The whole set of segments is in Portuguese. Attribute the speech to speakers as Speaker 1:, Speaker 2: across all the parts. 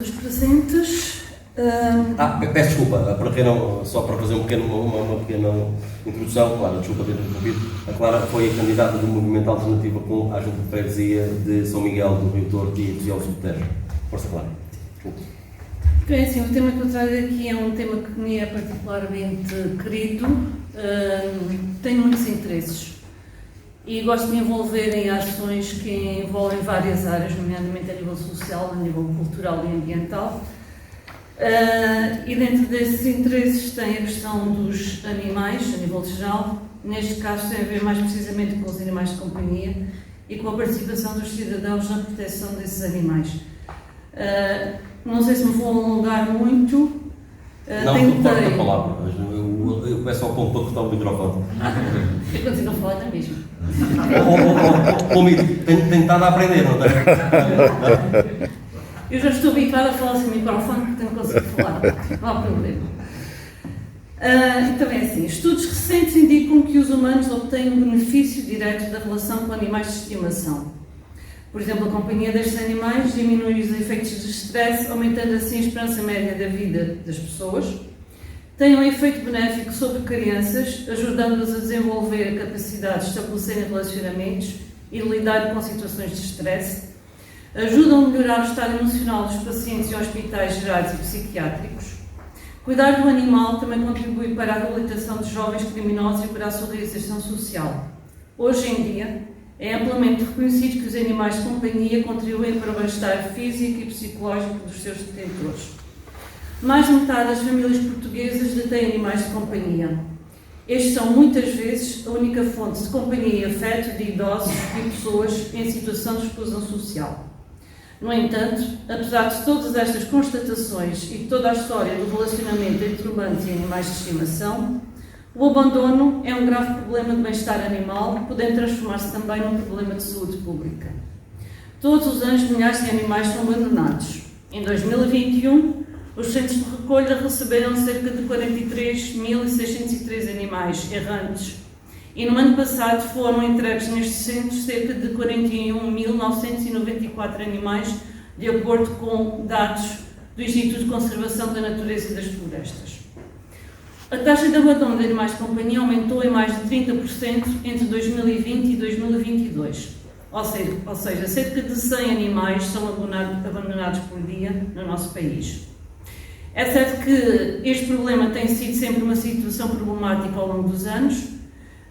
Speaker 1: Os presentes.
Speaker 2: Peço desculpa, para quem não, só para fazer uma pequena introdução. Clara, desculpa ter interrompido. A Clara foi a candidata do Movimento Alternativo à Junta de Freguesia de São Miguel do Rio Torto e Fisial Subterrâneo. Força, Clara. Desculpa.
Speaker 1: Bem, assim, o tema que eu trago aqui é um tema que me é particularmente querido. Tenho muitos interesses e gosto de me envolver em ações que envolvem várias áreas, nomeadamente a nível social, a nível cultural e ambiental. E dentro desses interesses tem a questão dos animais, a nível geral. Neste caso tem a ver mais precisamente com os animais de companhia e com a participação dos cidadãos na proteção desses animais. Não sei se me vou alongar muito.
Speaker 2: Não, corta a palavra. Eu começo ao ponto para cortar o microfone.
Speaker 1: Eu continuo a falar da mesma.
Speaker 2: Tenho tentado a aprender, não tem?
Speaker 1: Eu já estou habituada a falar sem microfone, porque tenho conseguido falar. Não há problema. Então é assim, estudos recentes indicam que os humanos obtêm um benefício direto da relação com animais de estimação. Por exemplo, a companhia destes animais diminui os efeitos de stress, aumentando assim a esperança média da vida das pessoas. Tem um efeito benéfico sobre crianças, ajudando-as a desenvolver a capacidade de estabelecerem relacionamentos e de lidar com situações de stress. Ajudam a melhorar o estado emocional dos pacientes em hospitais gerais e psiquiátricos. Cuidar do animal também contribui para a reabilitação de jovens criminosos e para a sua reinserção social. Hoje em dia, é amplamente reconhecido que os animais de companhia contribuem para o bem-estar físico e psicológico dos seus detentores. Mais de metade das famílias portuguesas detêm animais de companhia. Estes são muitas vezes a única fonte de companhia e afeto de idosos e pessoas em situação de exclusão social. No entanto, apesar de todas estas constatações e de toda a história do relacionamento entre humanos e animais de estimação, o abandono é um grave problema de bem-estar animal, podendo transformar-se também num problema de saúde pública. Todos os anos, milhares de animais são abandonados. Em 2021, os centros de recolha receberam cerca de 43.603 animais errantes e no ano passado foram entregues nestes centros cerca de 41.994 animais, de acordo com dados do Instituto de Conservação da Natureza e das Florestas. A taxa de abandono de animais de companhia aumentou em mais de 30% entre 2020 e 2022, ou seja, cerca de 100 animais são abandonados por dia no nosso país. É certo que este problema tem sido sempre uma situação problemática ao longo dos anos,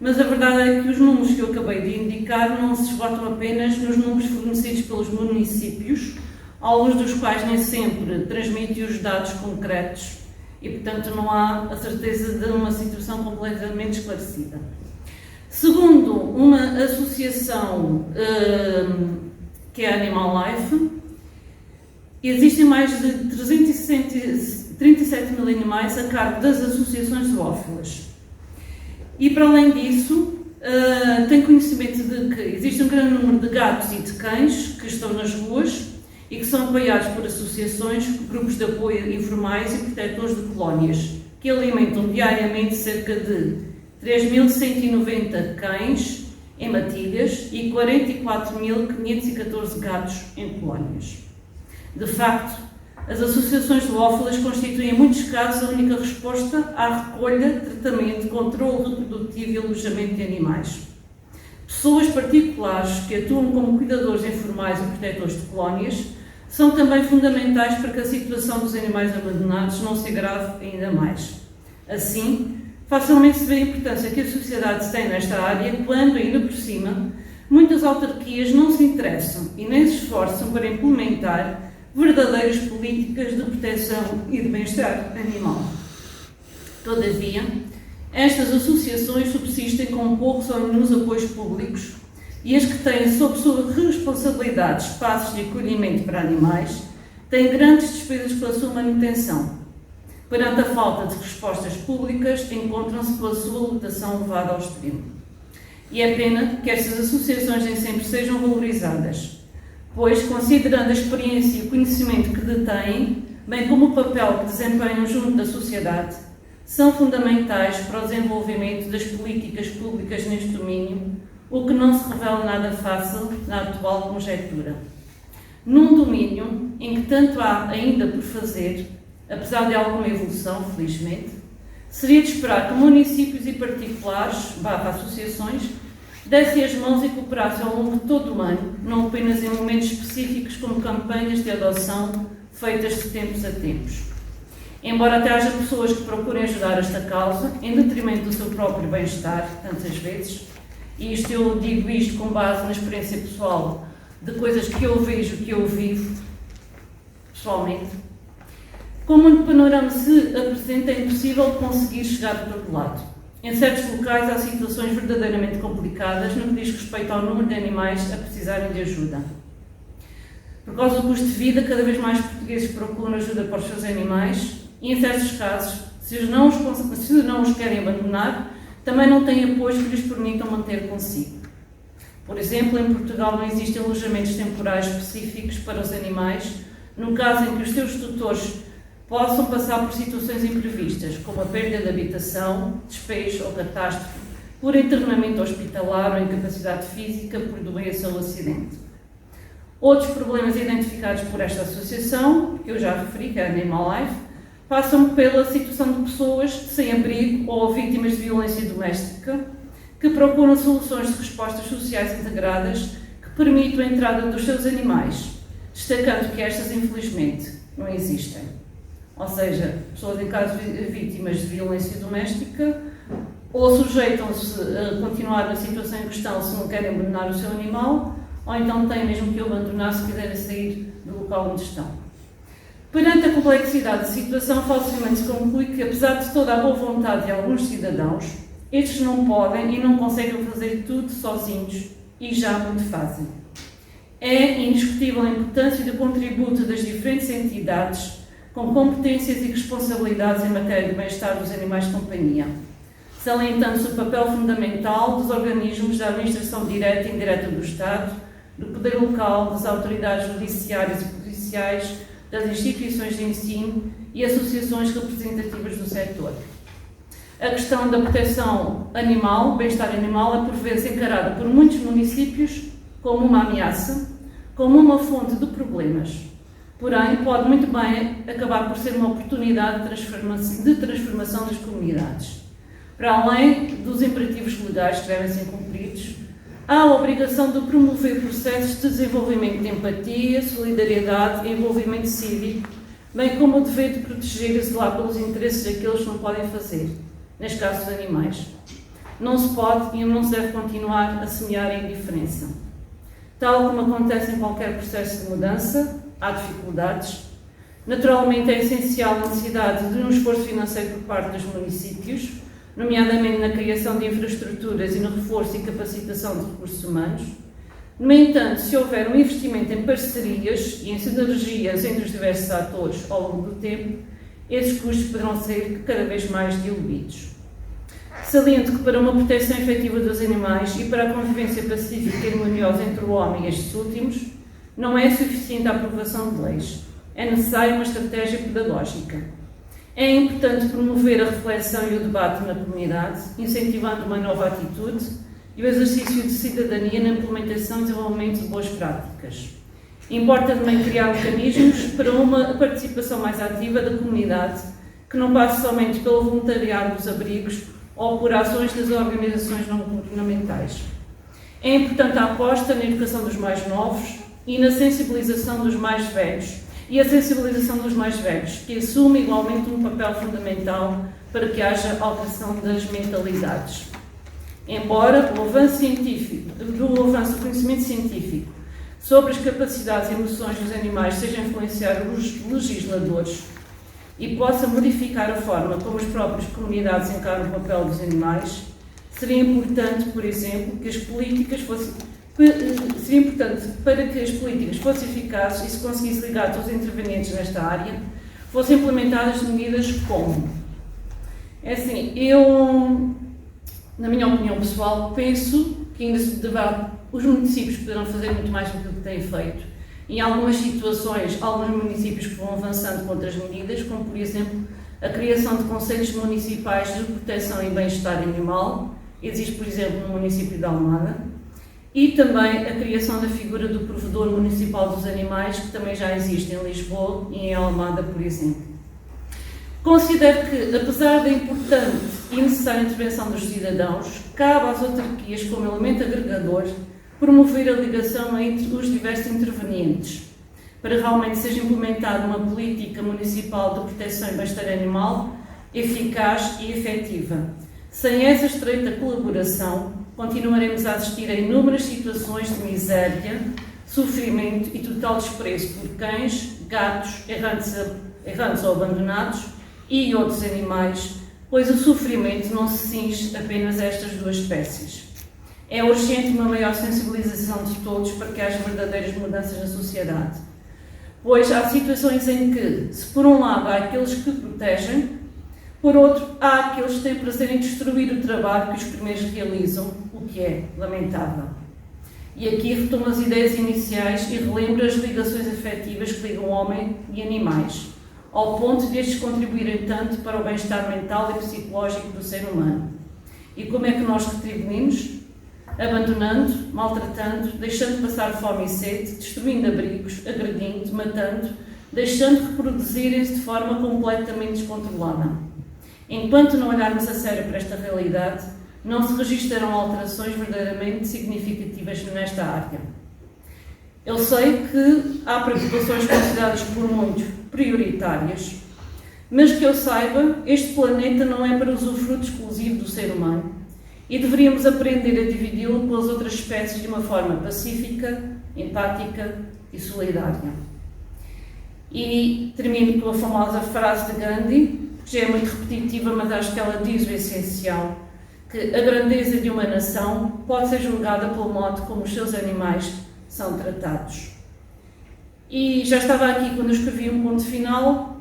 Speaker 1: mas a verdade é que os números que eu acabei de indicar não se esgotam apenas nos números fornecidos pelos municípios, alguns dos quais nem sempre transmitem os dados concretos e, portanto, não há a certeza de uma situação completamente esclarecida. Segundo uma associação que é a Animal Life, existem mais de 337 mil animais a cargo das associações zoófilas. E, para além disso, tenho conhecimento de que existe um grande número de gatos e de cães que estão nas ruas e que são apoiados por associações, grupos de apoio informais e protetores de colónias, que alimentam diariamente cerca de 3.190 cães em matilhas e 44.514 gatos em colónias. De facto, as associações zoófilas constituem, em muitos casos, a única resposta à recolha, tratamento, controle reprodutivo e alojamento de animais. Pessoas particulares que atuam como cuidadores informais e protetores de colónias são também fundamentais para que a situação dos animais abandonados não se agrave ainda mais. Assim, facilmente se vê a importância que a sociedade tem nesta área quando, ainda por cima, muitas autarquias não se interessam e nem se esforçam para implementar verdadeiras políticas de proteção e de bem-estar animal. Todavia, estas associações subsistem com poucos ou nenhum apoios públicos e as que têm sob sua responsabilidade espaços de acolhimento para animais têm grandes despesas pela sua manutenção. Perante a falta de respostas públicas, encontram-se pela sua lotação levada ao extremo. E é pena que estas associações nem sempre sejam valorizadas, pois, considerando a experiência e o conhecimento que detêm, bem como o papel que desempenham junto da sociedade, são fundamentais para o desenvolvimento das políticas públicas neste domínio, o que não se revela nada fácil na atual conjectura. num domínio em que tanto há ainda por fazer, apesar de alguma evolução, felizmente, seria de esperar que municípios e particulares, associações, dessem as mãos e cooperassem ao longo de todo o ano, não apenas em momentos específicos como campanhas de adoção feitas de tempos a tempos. Embora até haja pessoas que procurem ajudar esta causa, em detrimento do seu próprio bem-estar, tantas vezes, e eu digo isto com base na experiência pessoal de coisas que eu vejo, que eu vivo, pessoalmente, como o panorama se apresenta, é impossível conseguir chegar do outro lado. Em certos locais há situações verdadeiramente complicadas no que diz respeito ao número de animais a precisarem de ajuda. Por causa do custo de vida, cada vez mais portugueses procuram ajuda para os seus animais e, em certos casos, se não os querem abandonar, também não têm apoios que lhes permitam manter consigo. Por exemplo, em Portugal não existem alojamentos temporais específicos para os animais, no caso em que os seus tutores possam passar por situações imprevistas, como a perda de habitação, despejo ou catástrofe, por internamento hospitalar ou incapacidade física por doença ou acidente. Outros problemas identificados por esta associação, que eu já referi, que é a Animal Life, passam pela situação de pessoas sem abrigo ou vítimas de violência doméstica, que procuram soluções de respostas sociais integradas que permitam a entrada dos seus animais, destacando que estas, infelizmente, não existem. Ou seja, pessoas em caso de vítimas de violência doméstica ou sujeitam-se a continuar na situação em questão se não querem abandonar o seu animal, ou então têm mesmo que o abandonar se quiserem sair do local onde estão. Perante a complexidade da situação, facilmente se conclui que, apesar de toda a boa vontade de alguns cidadãos, estes não podem e não conseguem fazer tudo sozinhos e já muito fazem. É indiscutível a importância do contributo das diferentes entidades com competências e responsabilidades em matéria de bem-estar dos animais de companhia, salientando-se o papel fundamental dos organismos da administração direta e indireta do Estado, do poder local, das autoridades judiciárias e policiais, das instituições de ensino e associações representativas do setor. A questão da proteção animal, bem-estar animal, é por vezes encarada por muitos municípios como uma ameaça, como uma fonte de problemas. Porém, pode muito bem acabar por ser uma oportunidade de transformação das comunidades. Para além dos imperativos legais que devem ser cumpridos, há a obrigação de promover processos de desenvolvimento de empatia, solidariedade e envolvimento cívico, bem como o dever de proteger e zelar pelos interesses daqueles que não podem fazer, neste caso dos animais. Não se pode e não se deve continuar a semear a indiferença. Tal como acontece em qualquer processo de mudança, há dificuldades. Naturalmente é essencial a necessidade de um esforço financeiro por parte dos municípios, nomeadamente na criação de infraestruturas e no reforço e capacitação de recursos humanos. No entanto, se houver um investimento em parcerias e em sinergias entre os diversos atores ao longo do tempo, esses custos poderão ser cada vez mais diluídos. Saliento que para uma proteção efetiva dos animais e para a convivência pacífica e harmoniosa entre o homem e estes últimos, não é suficiente a aprovação de leis. É necessária uma estratégia pedagógica. É importante promover a reflexão e o debate na comunidade, incentivando uma nova atitude e o exercício de cidadania na implementação e desenvolvimento de boas práticas. Importa também criar mecanismos para uma participação mais ativa da comunidade, que não passe somente pelo voluntariado dos abrigos ou por ações das organizações não governamentais. É importante a aposta na educação dos mais novos e na sensibilização dos mais velhos, e a sensibilização dos mais velhos, que assume igualmente um papel fundamental para que haja alteração das mentalidades. Embora o avanço do conhecimento científico sobre as capacidades e emoções dos animais seja influenciar os legisladores e possa modificar a forma como as próprias comunidades encaram o papel dos animais, seria importante, por exemplo, que as políticas fossem seria importante para que as políticas fossem eficazes e se conseguisse ligar todos os intervenientes nesta área, fossem implementadas medidas como. É assim, eu, na minha opinião pessoal, penso que ainda se deverá, os municípios poderão fazer muito mais do que têm feito. Em algumas situações, alguns municípios que vão avançando com outras medidas, como por exemplo a criação de conselhos municipais de proteção e bem-estar animal, existe por exemplo no município de Almada, e também a criação da figura do provedor municipal dos animais, que também já existe em Lisboa e em Almada, por exemplo. Considero que, apesar da importante e necessária intervenção dos cidadãos, cabe às autarquias, como elemento agregador, promover a ligação entre os diversos intervenientes, para realmente seja implementada uma política municipal de proteção e bem-estar animal eficaz e efetiva. Sem essa estreita colaboração, continuaremos a assistir a inúmeras situações de miséria, sofrimento e total desprezo por cães, gatos, errantes ou abandonados e outros animais, pois o sofrimento não se cinge apenas a estas duas espécies. É urgente uma maior sensibilização de todos para que haja verdadeiras mudanças na sociedade, pois há situações em que, se por um lado há aqueles que protegem, por outro, há aqueles que têm prazer em destruir o trabalho que os primeiros realizam, o que é lamentável. E aqui retomo as ideias iniciais e relembro as ligações afetivas que ligam homem e animais, ao ponto de estes contribuírem tanto para o bem-estar mental e psicológico do ser humano. E como é que nós retribuímos? Abandonando, maltratando, deixando passar fome e sede, destruindo abrigos, agredindo, matando, deixando reproduzirem-se de forma completamente descontrolada. Enquanto não olharmos a sério para esta realidade, não se registarão alterações verdadeiramente significativas nesta área. Eu sei que há preocupações consideradas por muitos prioritárias, mas que eu saiba, este planeta não é para usufruto exclusivo do ser humano e deveríamos aprender a dividi-lo com as outras espécies de uma forma pacífica, empática e solidária. E termino com a famosa frase de Gandhi, que já é muito repetitiva, mas acho que ela diz o essencial, que a grandeza de uma nação pode ser julgada pelo modo como os seus animais são tratados. E já estava aqui quando eu escrevi um ponto final,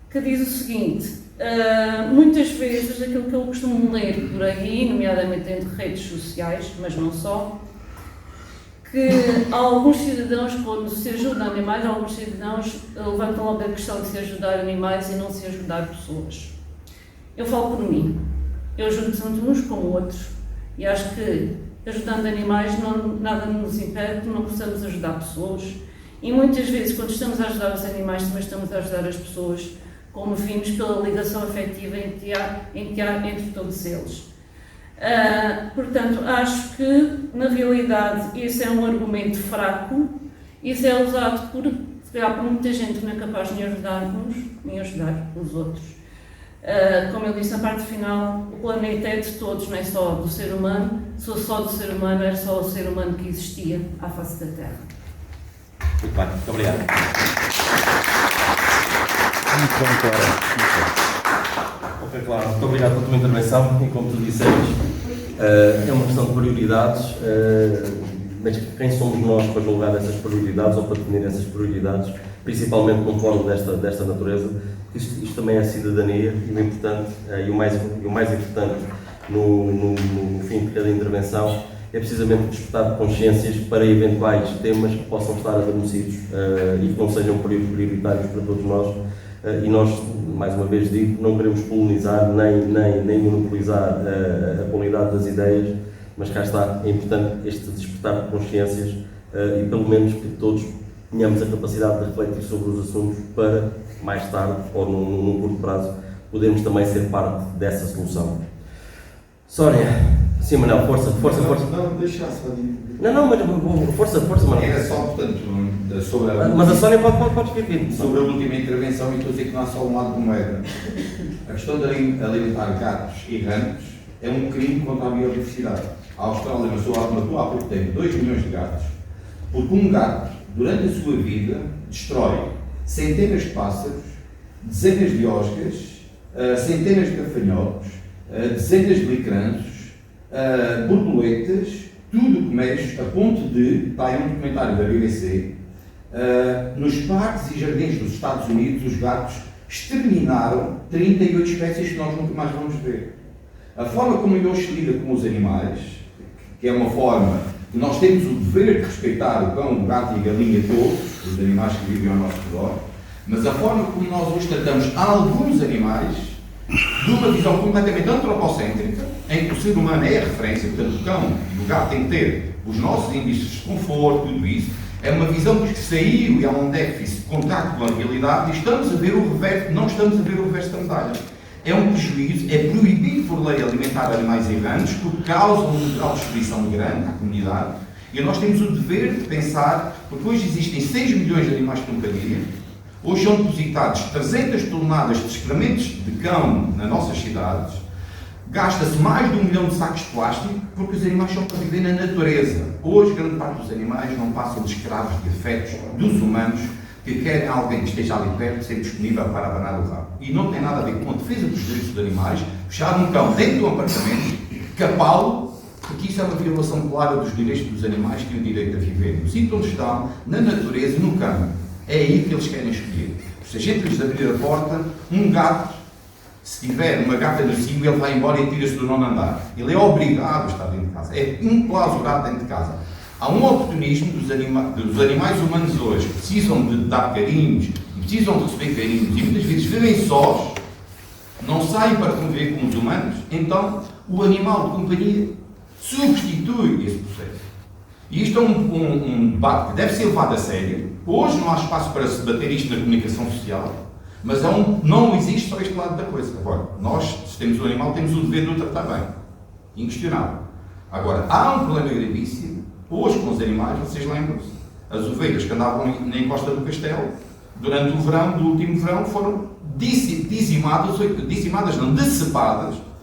Speaker 1: que diz o seguinte: muitas vezes aquilo que eu costumo ler por aí, nomeadamente entre redes sociais, mas não só, que alguns cidadãos, quando se ajudam animais, alguns cidadãos levantam logo a questão de se ajudar animais e não se ajudar pessoas. Eu falo por mim. Eu ajudo tanto uns como outros e acho que ajudando animais nada nos impede que não possamos ajudar pessoas. E muitas vezes, quando estamos a ajudar os animais, também estamos a ajudar as pessoas, como vimos pela ligação afetiva em que há entre todos eles. Portanto, acho que, na realidade, esse é um argumento fraco, isso é usado por muita gente que não é capaz de ajudar-nos, nem ajudar os outros. Como eu disse na parte final, o planeta é de todos, não é só do ser humano. Se fosse só do ser humano, era só o ser humano que existia à face da Terra.
Speaker 2: Muito bem, muito obrigado.
Speaker 3: Muito bem, Clara.
Speaker 2: Ok, claro. Muito obrigado pela tua intervenção e, como tu disseste, é uma questão de prioridades, mas quem somos nós para julgar essas prioridades ou para definir essas prioridades, principalmente num fórum desta natureza? Isto também é a cidadania e o importante, e o mais importante no fim de cada intervenção é precisamente despertar consciências para eventuais temas que possam estar adormecidos e que não sejam prioritários para todos nós. E nós, mais uma vez digo, não queremos polemizar nem monopolizar a qualidade das ideias, mas cá está, é importante este despertar de consciências e pelo menos que todos tenhamos a capacidade de refletir sobre os assuntos para, mais tarde ou num curto prazo, podermos também ser parte dessa solução. Sónia, sim, Manel, força.
Speaker 4: Não, deixa só de...
Speaker 2: Não, mas força, Manel.
Speaker 4: Era só, portanto, sobre a...
Speaker 2: Mas a Sónia pode vir.
Speaker 4: Sobre a última intervenção, e estou a dizer que não há só um lado de moeda. A questão de alimentar gatos errantes é um crime contra a biodiversidade. A Austrália matou há pouco tempo 2 milhões de gatos, porque um gato, durante a sua vida, destrói centenas de pássaros, dezenas de oscas, centenas de gafanhotos, dezenas de licranços, borboletas, tudo o que mexe, a ponto de, está aí um documentário da BBC, nos parques e jardins dos Estados Unidos, os gatos exterminaram 38 espécies que nós nunca mais vamos ver. A forma como hoje se lida com os animais, que é uma forma que nós temos o dever de respeitar o cão, o gato e a galinha, todos os animais que vivem ao nosso redor, mas a forma como nós hoje tratamos alguns animais de uma visão completamente antropocêntrica, em que o ser humano é a referência, portanto o cão e o gato têm que ter os nossos índices de conforto, tudo isso. É uma visão que saiu e há um déficit de contacto com a realidade e estamos a ver o reverso, não estamos a ver o reverso da medalha. É um prejuízo, é proibido por lei alimentar animais errantes porque causam um grau de exposição grande à comunidade e nós temos o dever de pensar, porque hoje existem 6 milhões de animais de companhia, hoje são depositados 300 toneladas de excrementos de cão nas nossas cidades, gasta-se mais de 1 milhão de sacos de plástico porque os animais são para viver na natureza. Hoje, grande parte dos animais não passam de escravos de afetos dos humanos que querem alguém que esteja ali perto, ser disponível para abanar o rabo. E não tem nada a ver com a defesa dos direitos dos animais, fechar um cão dentro de um apartamento, capá-lo, porque isso é uma violação clara dos direitos dos animais que têm o direito a viver no sítio onde estão, na natureza, no campo. É aí que eles querem escolher. Se a gente lhes abrir a porta, um gato, se tiver uma gata no cio, ele vai embora e tira-se do nono andar. Ele é obrigado a estar dentro de casa. É enclausurado dentro de casa. Há um oportunismo dos animais humanos hoje que precisam de dar carinhos, e precisam de receber carinhos, e muitas vezes vivem sós, não saem para conviver com os humanos, então o animal de companhia substitui esse processo. E isto é um debate que deve ser levado a sério. Hoje não há espaço para se debater isto na comunicação social, mas não existe só este lado da coisa. Agora, nós, se temos um animal, temos o dever de o tratar bem. Inquestionável. Agora, há um problema gravíssimo. Hoje, com os animais, vocês lembram-se, as ovelhas que andavam na encosta do castelo, durante o verão, do último verão, foram decepadas,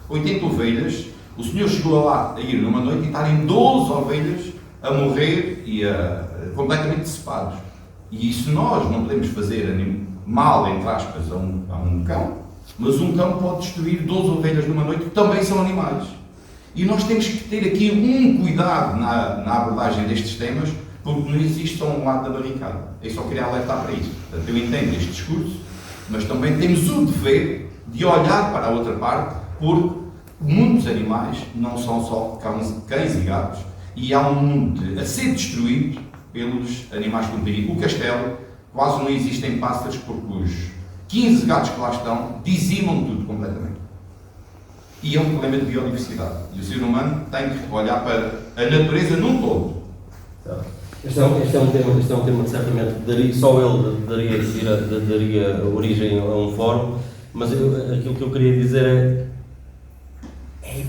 Speaker 4: 80 ovelhas. O senhor chegou lá a ir numa noite e estarem 12 ovelhas a morrer e completamente decepados. E isso nós não podemos fazer mal, entre aspas, a um cão, mas um cão pode destruir 12 ovelhas numa noite, que também são animais. E nós temos que ter aqui um cuidado na abordagem destes temas, porque não existe só um lado da barricada. Eu só queria alertar para isso. Portanto, eu entendo este discurso, mas também temos o dever de olhar para a outra parte, porque muitos animais não são só cães e gatos, e há um mundo a ser destruído pelos animais de companhia. O castelo, quase não existem pássaros, porque os 15 gatos que lá estão dizimam tudo completamente. E é um problema de biodiversidade. E o ser humano tem que olhar para a natureza num todo.
Speaker 2: Este é um tema que certamente só ele daria origem a um fórum, mas aquilo que eu queria dizer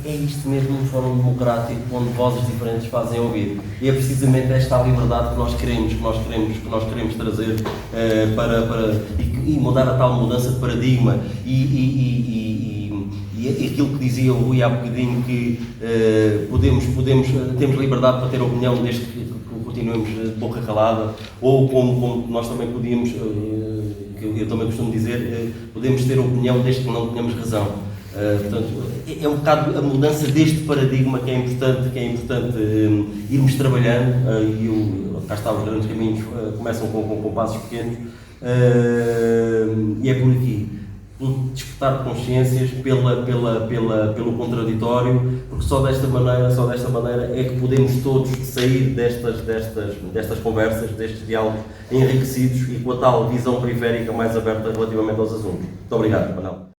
Speaker 2: é isto mesmo, um fórum democrático onde vozes diferentes fazem ouvir. E é precisamente esta a liberdade que nós queremos trazer e mudar a tal mudança de paradigma e aquilo que dizia o Rui há bocadinho, que temos liberdade para ter opinião desde que continuemos de boca calada, ou como nós também podíamos, que eu também costumo dizer, podemos ter opinião desde que não tenhamos razão. Portanto, é um bocado a mudança deste paradigma que é importante irmos trabalhando, cá está, os grandes caminhos começam com passos pequenos, e é por aqui. Despertar de consciências pelo contraditório, porque só desta maneira é que podemos todos sair destas conversas, destes diálogos enriquecidos e com a tal visão periférica mais aberta relativamente aos assuntos. Muito obrigado, Manuel.